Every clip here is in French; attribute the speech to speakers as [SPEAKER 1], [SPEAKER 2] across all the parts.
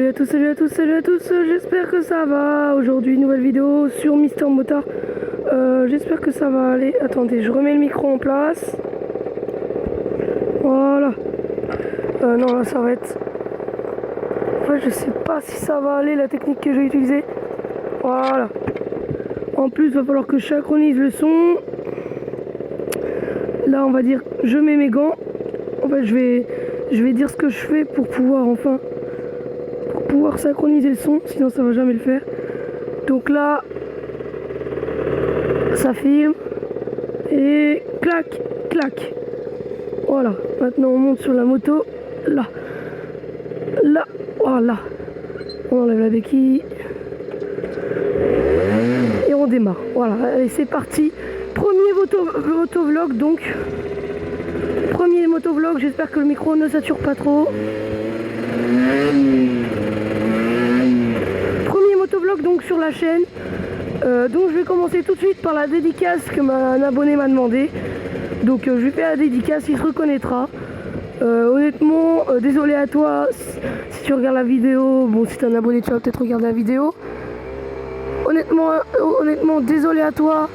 [SPEAKER 1] Salut à tous, salut à tous, salut à tous, j'espère que ça va. Aujourd'hui, nouvelle vidéo sur Mister Motard. J'espère que ça va aller. Attendez, je remets le micro en place. Voilà. Non, là, ça va être... Ouais, je sais pas si ça va aller, la technique que j'ai utilisée. Voilà. En plus, il va falloir que je synchronise le son. Là, on va dire, je mets mes gants. En fait, je vais dire ce que je fais pour pouvoir synchroniser le son, sinon ça va jamais le faire. Donc là, ça filme et clac, clac. Voilà, maintenant on monte sur la moto. Là, voilà. On enlève la béquille et on démarre. Voilà, allez, c'est parti. Premier motovlog donc. Premier motovlog, j'espère que le micro ne sature pas trop. Premier motovlog donc sur la chaîne. Donc je vais commencer tout de suite par la dédicace que un abonné m'a demandé. Donc je vais faire la dédicace, il se reconnaîtra. Honnêtement, désolé à toi si tu regardes la vidéo. Bon, si tu es un abonné, tu vas peut-être regarder la vidéo. Honnêtement, désolé à toi.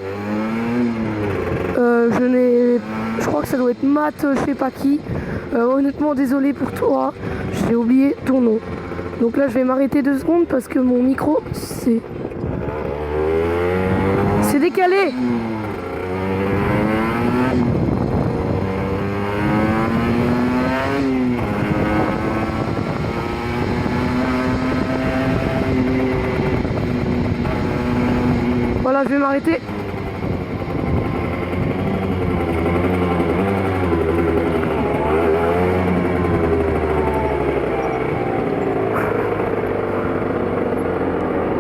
[SPEAKER 1] Je crois que ça doit être Matt, je sais pas qui. Honnêtement, désolé pour toi. J'ai oublié ton nom. Donc là, je vais m'arrêter 2 secondes parce que mon micro, c'est décalé. Voilà, je vais m'arrêter.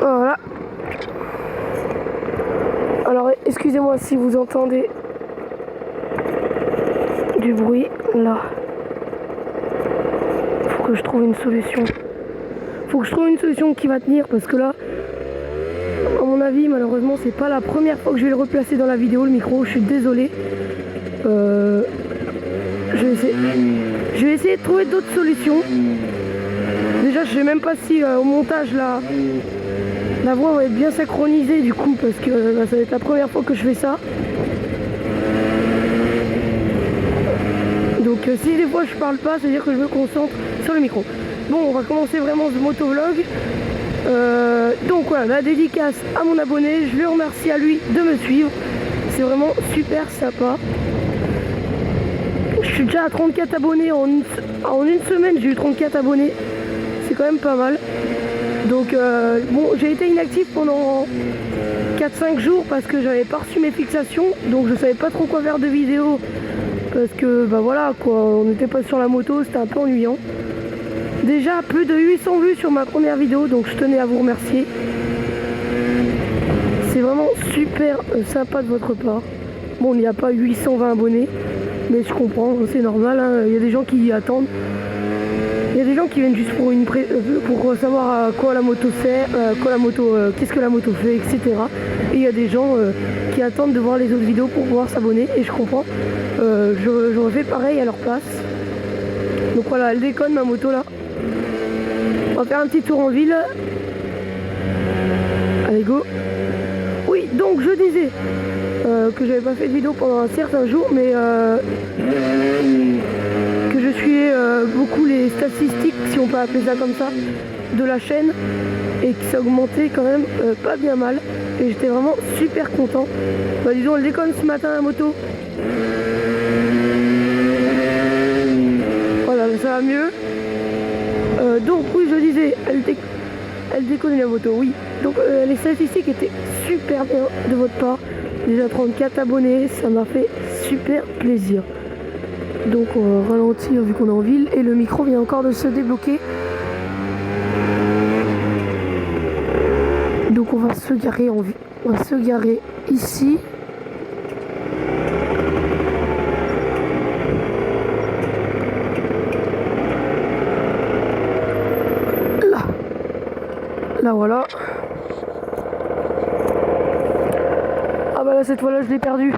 [SPEAKER 1] Voilà. Alors, excusez-moi si vous entendez du bruit. Là. Faut que je trouve une solution. Faut que je trouve une solution qui va tenir parce que là, à mon avis, malheureusement, c'est pas la première fois que je vais le replacer dans la vidéo, le micro. Je suis désolé. Je vais essayer de trouver d'autres solutions. Déjà, je sais même pas si au montage, la voix va être bien synchronisée du coup, parce que ça va être la première fois que je fais ça. Donc, si des fois je parle pas, c'est-à-dire que je me concentre sur le micro. Bon, on va commencer vraiment ce motovlog. Donc voilà, la dédicace à mon abonné, je le remercie à lui de me suivre, c'est vraiment super sympa. Je suis déjà à 34 abonnés en une semaine, j'ai eu 34 abonnés, c'est quand même pas mal. Donc bon, j'ai été inactif pendant 4-5 jours parce que j'avais pas reçu mes fixations, donc je savais pas trop quoi faire de vidéo parce que bah voilà quoi, on n'était pas sur la moto, c'était un peu ennuyant. Déjà plus de 800 vues sur ma première vidéo, donc je tenais à vous remercier. C'est vraiment super sympa de votre part. Bon, il n'y a pas 820 abonnés, mais je comprends, c'est normal, hein. Il y a des gens qui attendent. Il y a des gens qui viennent juste pour savoir à quoi la moto sert, qu'est-ce que la moto fait, etc. Et il y a des gens qui attendent de voir les autres vidéos pour pouvoir s'abonner, et je comprends. Je refais pareil à leur place. Donc voilà, elle déconne ma moto là. On va faire un petit tour en ville. Allez, go. Oui, donc je disais que j'avais pas fait de vidéo pendant un certain jour, mais que je suivais beaucoup les statistiques, si on peut appeler ça comme ça, de la chaîne, et que ça augmentait quand même pas bien mal. Et j'étais vraiment super content. Bah, disons, elle déconne ce matin la moto. Voilà, ça va mieux. Donc oui, je disais, elle déconne la moto, oui. Donc les statistiques étaient super bien de votre part. Déjà 34 abonnés, ça m'a fait super plaisir. Donc on va ralentir vu qu'on est en ville et le micro vient encore de se débloquer. Donc on va se garer en ville. On va se garer ici. Là voilà. Ah bah là cette fois là je l'ai perdu.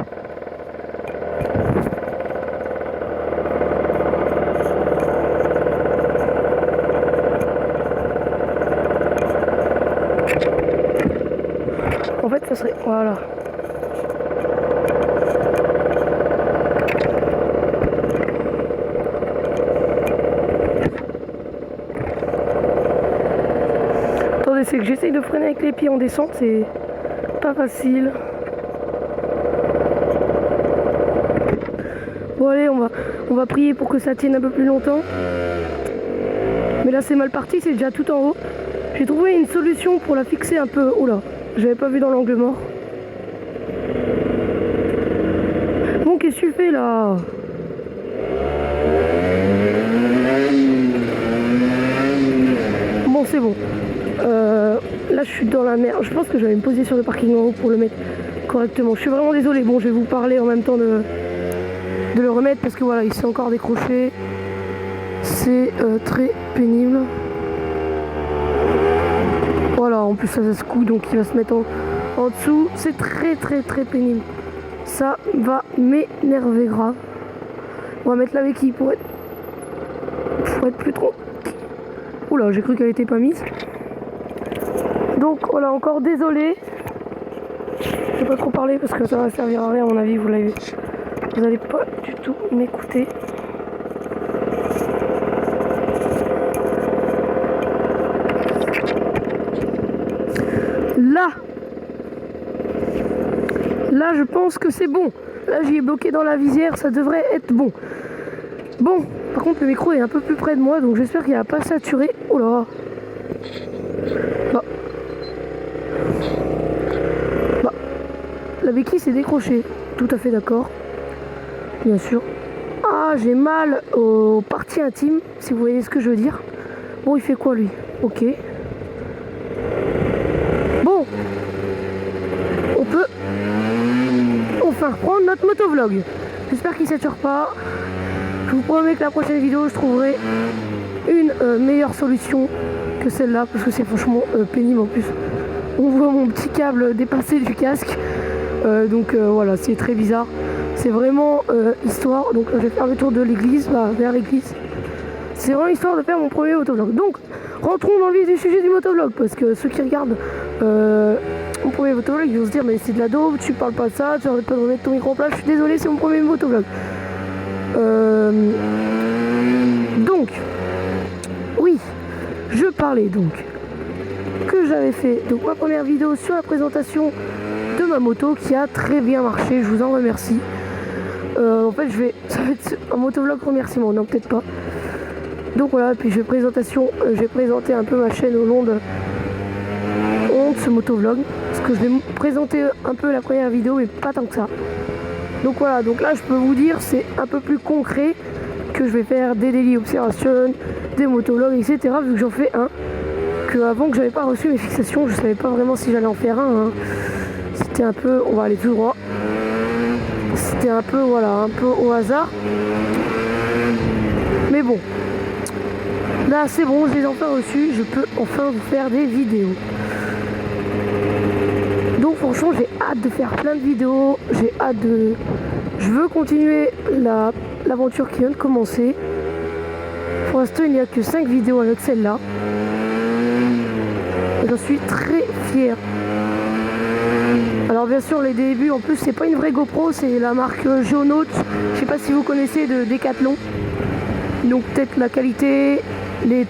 [SPEAKER 1] fait, ça serait... Voilà. Attendez, c'est que j'essaye de freiner avec les pieds en descente, c'est pas facile. Bon allez, on va prier pour que ça tienne un peu plus longtemps. Mais là c'est mal parti, c'est déjà tout en haut. J'ai trouvé une solution pour la fixer un peu. Oula, j'avais pas vu dans l'angle mort. Bon, qu'est-ce que tu fais là? Bon, c'est bon. Là je suis dans la merde. Je pense que je vais me poser sur le parking en haut pour le mettre correctement. Je suis vraiment désolé. Bon, je vais vous parler en même temps de le remettre parce que voilà, il s'est encore décroché. C'est très pénible. Voilà, en plus ça se coud, donc il va se mettre en dessous. C'est très pénible. Ça va m'énerver grave. On va mettre la béquille pour être plus trop... Oula, j'ai cru qu'elle était pas mise. Donc voilà, encore désolé. Je vais pas trop parler parce que ça va servir à rien à mon avis, vous allez pas du tout m'écouter. Là je pense que c'est bon. Là j'y ai bloqué dans la visière, ça devrait être bon. Bon, par contre le micro est un peu plus près de moi, donc j'espère qu'il va pas saturer. Oh là. Bah. La béquille s'est décrochée. Tout à fait d'accord. Bien sûr. Ah, j'ai mal aux parties intimes, si vous voyez ce que je veux dire. Bon, il fait quoi lui? Ok. Bon. On peut enfin reprendre notre motovlog. J'espère qu'il ne sature pas. Je vous promets que la prochaine vidéo, je trouverai une meilleure solution que celle-là, parce que c'est franchement pénible en plus. On voit mon petit câble dépasser du casque. Donc voilà, c'est très bizarre. C'est vraiment histoire. Donc je vais faire le tour de l'église, vers l'église. C'est vraiment histoire de faire mon premier motovlog. Donc rentrons dans le vif du sujet du motovlog, parce que ceux qui regardent mon premier motovlog, ils vont se dire mais c'est de la daube, tu parles pas de ça, tu arrêtes pas de remettre ton micro en place. Je suis désolé, c'est mon premier motovlog. Donc oui, je parlais donc que j'avais fait donc ma première vidéo sur la présentation de ma moto qui a très bien marché, je vous en remercie. En fait ça va être un motovlog remerciement, non peut-être pas. Donc voilà, puis j'ai présenté un peu ma chaîne au long de ce motovlog, parce que je vais présenter un peu la première vidéo mais pas tant que ça. Donc voilà, donc là je peux vous dire c'est un peu plus concret que je vais faire des daily observations, des motovlogs, etc. Vu que j'en fais un, que avant que j'avais pas reçu mes fixations, je savais pas vraiment si j'allais en faire un. C'était un peu, on va aller tout droit. C'était un peu, voilà, un peu au hasard. Mais bon, là c'est bon, je les ai enfin reçus, je peux enfin vous faire des vidéos. Donc franchement j'ai hâte de faire plein de vidéos, je veux continuer l'aventure qui vient de commencer. Pour l'instant il n'y a que 5 vidéos avec celle-là. J'en suis très fière. Alors bien sûr les débuts, en plus c'est pas une vraie GoPro, c'est la marque Geonaut. Je sais pas si vous connaissez de Decathlon. Donc peut-être la qualité, les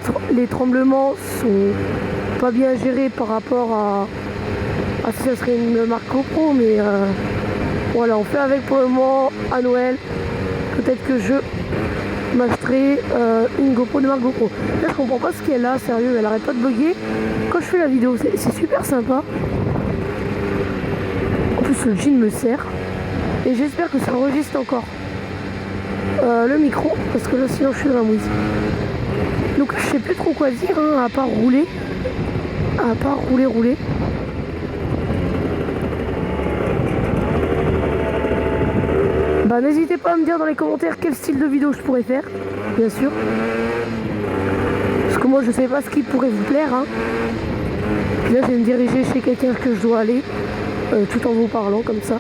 [SPEAKER 1] tremblements sont pas bien gérés par rapport à si ça serait une marque GoPro, mais voilà, on fait avec pour le moment à Noël. Peut-être que je m'achèterai une GoPro de marque GoPro. Là je comprends pas ce qu'elle a, sérieux, elle arrête pas de bugger quand je fais la vidéo, c'est super sympa. En plus le jean me sert et j'espère que ça enregistre encore le micro, parce que là sinon je suis dans la mouise. Donc je sais plus trop quoi dire, à part rouler, rouler. Bah n'hésitez pas à me dire dans les commentaires quel style de vidéo je pourrais faire, bien sûr. Parce que moi je sais pas ce qui pourrait vous plaire. Puis là je vais me diriger chez quelqu'un que je dois aller, tout en vous parlant comme ça.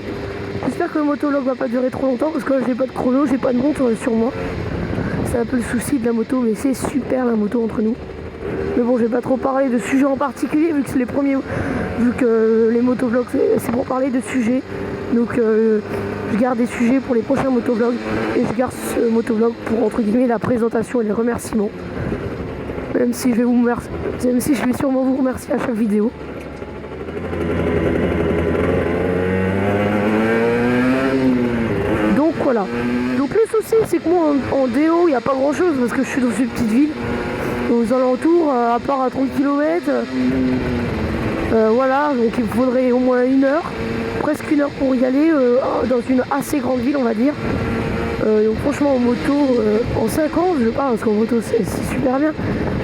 [SPEAKER 1] J'espère que le motovlog va pas durer trop longtemps, parce que là j'ai pas de chrono, j'ai pas de montre sur moi. C'est un peu le souci de la moto, mais c'est super la moto entre nous. Mais bon, je vais pas trop parler de sujets en particulier, vu que c'est les premiers vu que les motovlogs c'est pour parler de sujets. Donc je garde des sujets pour les prochains motovlogs et je garde ce motovlog pour entre guillemets la présentation et les remerciements. Même si je vais sûrement vous remercier à chaque vidéo. Donc voilà. Donc le souci c'est que moi en déo il n'y a pas grand chose parce que je suis dans une petite ville. Aux alentours, à part à 30 km. Voilà, donc il me faudrait au moins 1 heure, presque 1 heure pour y aller, dans une assez grande ville on va dire. Donc franchement en moto, en 5 ans je parle parce qu'en moto c'est super bien.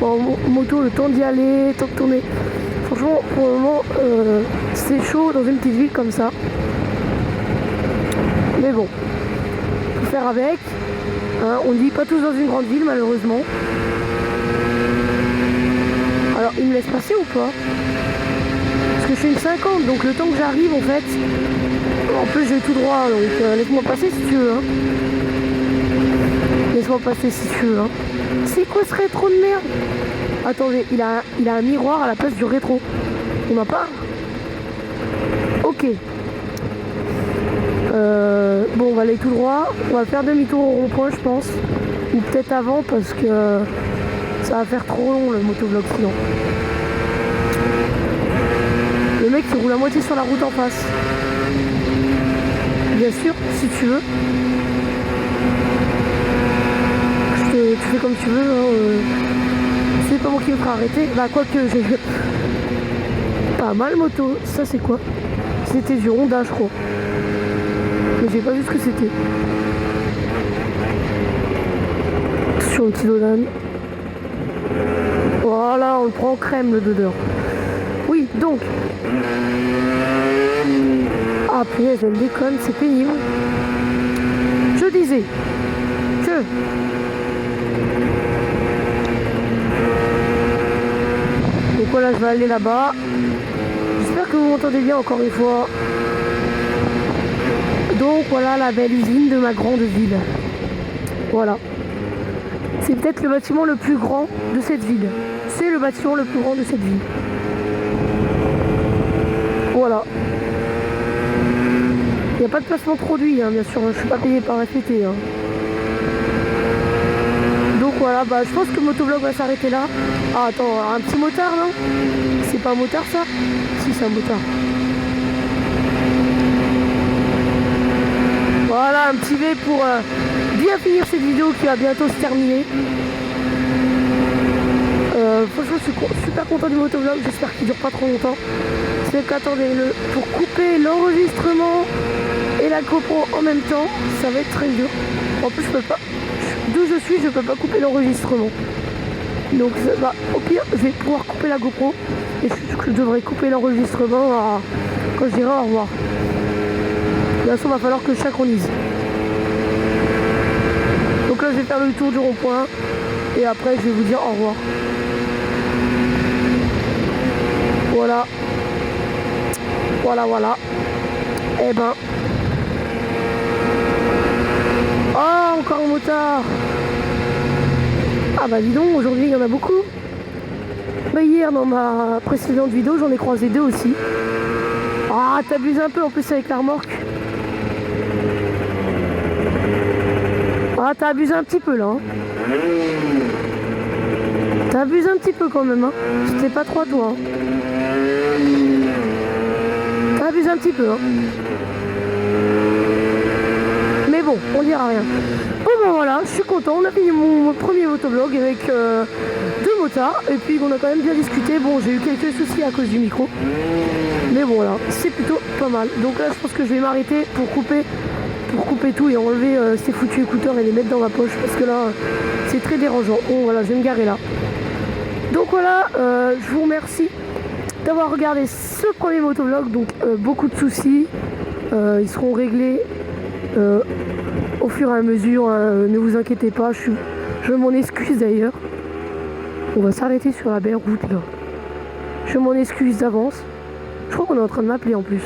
[SPEAKER 1] En moto le temps d'y aller, temps de tourner. Franchement pour le moment c'est chaud dans une petite ville comme ça. Mais bon, faut faire avec. Hein, on ne vit pas tous dans une grande ville malheureusement. Alors il me laisse passer ou pas? Parce que je suis une 50, donc le temps que j'arrive en fait, en plus j'ai tout droit, donc laisse-moi passer si tu veux. Hein. Laisse-moi passer si tu veux. Hein. C'est quoi ce rétro de merde? Attendez, il a un miroir à la place du rétro. On n'a pas? Ok. Bon, on va aller tout droit. On va faire demi-tour au rond-point, je pense. Ou peut-être avant parce que ça va faire trop long le motovlog sinon. Le mec qui roule à moitié sur la route en face. Bien sûr, si tu veux. Tu fais comme tu veux. Hein, c'est pas moi qui me fera arrêter. Bah quoique j'ai pas mal moto. Ça c'est quoi? C'était du Honda je crois. Mais j'ai pas vu ce que c'était. Sur un petit Dodan. Voilà, on le prend en crème le Dodeur. Oui, donc. Ah punaise, elle déconne, c'est pénible. Je disais que donc voilà, je vais aller là-bas. J'espère que vous m'entendez bien encore une fois. Donc voilà la belle usine de ma grande ville. Voilà. C'est peut-être le bâtiment le plus grand de cette ville. C'est le bâtiment le plus grand de cette ville. Voilà. Il n'y a pas de placement de produit, hein, bien sûr. Je ne suis pas payé par FPT. Hein. Donc voilà, bah, je pense que le motovlog va s'arrêter là. Ah attends, un petit motard, non? C'est pas un motard ça? Si, c'est un motard. Voilà, un petit V pour bien finir cette vidéo qui va bientôt se terminer. Franchement, je suis super content du motovlog. J'espère qu'il dure pas trop longtemps. C'est qu'attendez, pour couper l'enregistrement et la GoPro en même temps, ça va être très dur. En plus, je peux pas. D'où je suis, je peux pas couper l'enregistrement. Donc, bah, au pire, je vais pouvoir couper la GoPro et je devrais couper l'enregistrement quand je dirai au revoir. De toute façon, il va falloir que je synchronise. Donc là, je vais faire le tour du rond-point et après, je vais vous dire au revoir. Voilà. Voilà. Eh ben. Oh, encore un motard. Ah bah dis donc, aujourd'hui, il y en a beaucoup. Bah hier, dans ma précédente vidéo, j'en ai croisé 2 aussi. Ah, t'abuses un peu en plus avec la remorque. Ah, t'as abusé un petit peu là. Hein. T'as abusé un petit peu quand même. Hein. C'était pas trop à toi. Hein. T'as abusé un petit peu. Hein. Mais bon, on dira rien. Bon ben voilà, je suis content. On a fini mon premier motovlog avec 2 motards. Et puis on a quand même bien discuté. Bon, j'ai eu quelques soucis à cause du micro. Mais bon voilà, c'est plutôt pas mal. Donc là, je pense que je vais m'arrêter pour couper tout et enlever ces foutus écouteurs et les mettre dans ma poche parce que là c'est très dérangeant. Bon voilà, je vais me garer là. Donc voilà, je vous remercie d'avoir regardé ce premier motovlog. Donc beaucoup de soucis, ils seront réglés au fur et à mesure. Ne vous inquiétez pas, je m'en excuse d'ailleurs. On va s'arrêter sur la belle route là. Je m'en excuse d'avance. Je crois qu'on est en train de m'appeler en plus.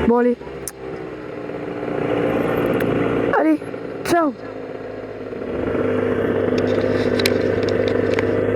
[SPEAKER 1] Bon allez.